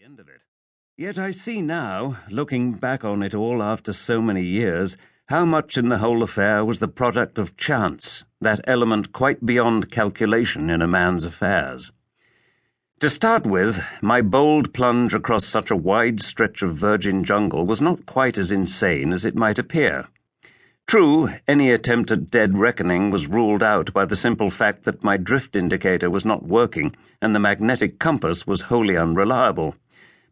end of it. Yet I see now, looking back on it all after so many years, how much in the whole affair was the product of chance, that element quite beyond calculation in a man's affairs. To start with, my bold plunge across such a wide stretch of virgin jungle was not quite as insane as it might appear. True, any attempt at dead reckoning was ruled out by the simple fact that my drift indicator was not working and the magnetic compass was wholly unreliable.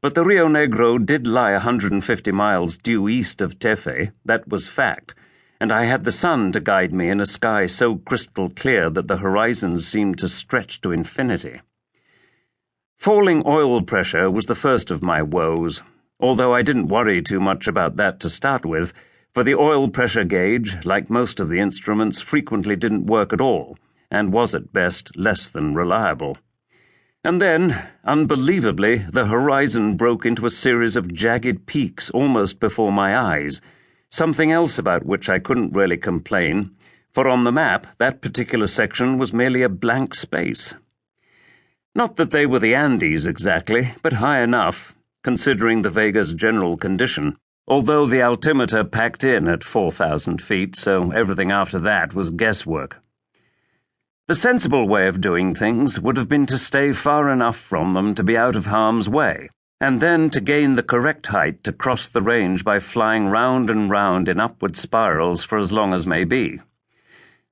But the Rio Negro did lie 150 miles due east of Tefe, that was fact, and I had the sun to guide me in a sky so crystal clear that the horizons seemed to stretch to infinity. Falling oil pressure was the first of my woes, although I didn't worry too much about that to start with, for the oil pressure gauge, like most of the instruments, frequently didn't work at all, and was at best less than reliable. And then, unbelievably, the horizon broke into a series of jagged peaks almost before my eyes, something else about which I couldn't really complain, for on the map that particular section was merely a blank space. Not that they were the Andes exactly, but high enough, considering the Vega's general condition, although the altimeter packed in at 4,000 feet, so everything after that was guesswork. The sensible way of doing things would have been to stay far enough from them to be out of harm's way, and then to gain the correct height to cross the range by flying round and round in upward spirals for as long as may be.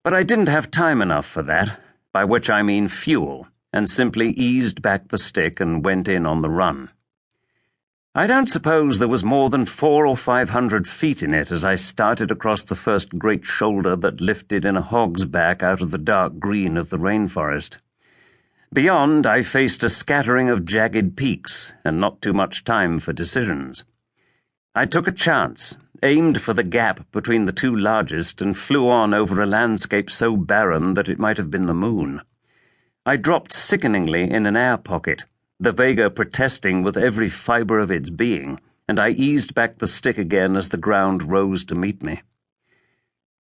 But I didn't have time enough for that, by which I mean fuel, and simply eased back the stick and went in on the run. I don't suppose there was more than 400 or 500 feet in it as I started across the first great shoulder that lifted in a hog's back out of the dark green of the rainforest. Beyond, I faced a scattering of jagged peaks, and not too much time for decisions. I took a chance, aimed for the gap between the two largest, and flew on over a landscape so barren that it might have been the moon. I dropped sickeningly in an air pocket, the Vega protesting with every fibre of its being, and I eased back the stick again as the ground rose to meet me.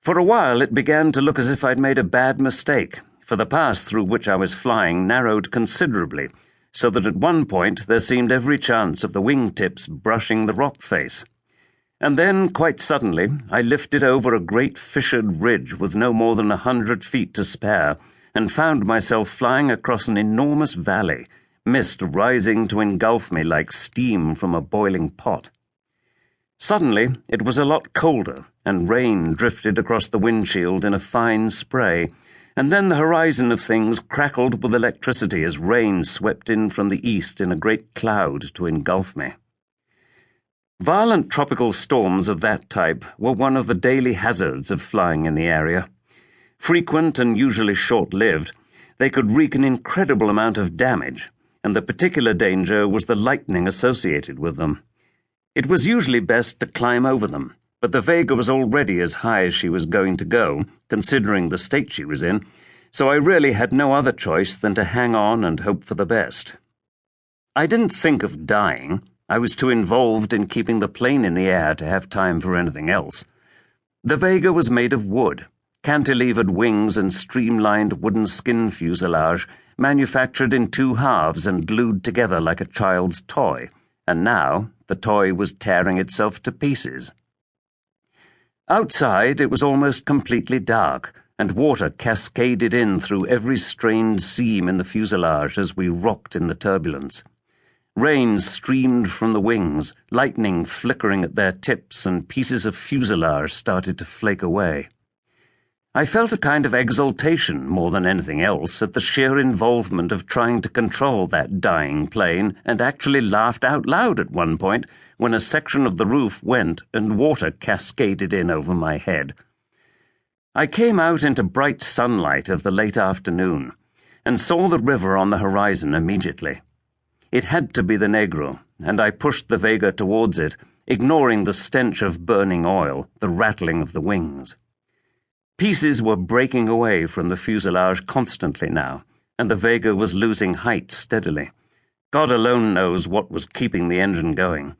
For a while it began to look as if I'd made a bad mistake, for the pass through which I was flying narrowed considerably, so that at one point there seemed every chance of the wingtips brushing the rock face. And then, quite suddenly, I lifted over a great fissured ridge with no more than 100 feet to spare, and found myself flying across an enormous valley, mist rising to engulf me like steam from a boiling pot. Suddenly, it was a lot colder, and rain drifted across the windshield in a fine spray, and then the horizon of things crackled with electricity as rain swept in from the east in a great cloud to engulf me. Violent tropical storms of that type were one of the daily hazards of flying in the area. Frequent and usually short-lived, they could wreak an incredible amount of damage, and the particular danger was the lightning associated with them. It was usually best to climb over them, but the Vega was already as high as she was going to go, considering the state she was in, so I really had no other choice than to hang on and hope for the best. I didn't think of dying. I was too involved in keeping the plane in the air to have time for anything else. The Vega was made of wood, cantilevered wings and streamlined wooden skin fuselage, manufactured in two halves and glued together like a child's toy, and now the toy was tearing itself to pieces. Outside it was almost completely dark, and water cascaded in through every strained seam in the fuselage as we rocked in the turbulence. Rain streamed from the wings, lightning flickering at their tips, and pieces of fuselage started to flake away. I felt a kind of exultation, more than anything else, at the sheer involvement of trying to control that dying plane, and actually laughed out loud at one point when a section of the roof went and water cascaded in over my head. I came out into bright sunlight of the late afternoon, and saw the river on the horizon immediately. It had to be the Negro, and I pushed the Vega towards it, ignoring the stench of burning oil, the rattling of the wings. Pieces were breaking away from the fuselage constantly now, and the Vega was losing height steadily. God alone knows what was keeping the engine going.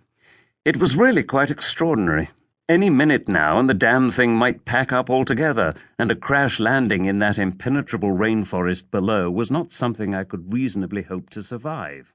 It was really quite extraordinary. Any minute now and the damn thing might pack up altogether, and a crash landing in that impenetrable rainforest below was not something I could reasonably hope to survive.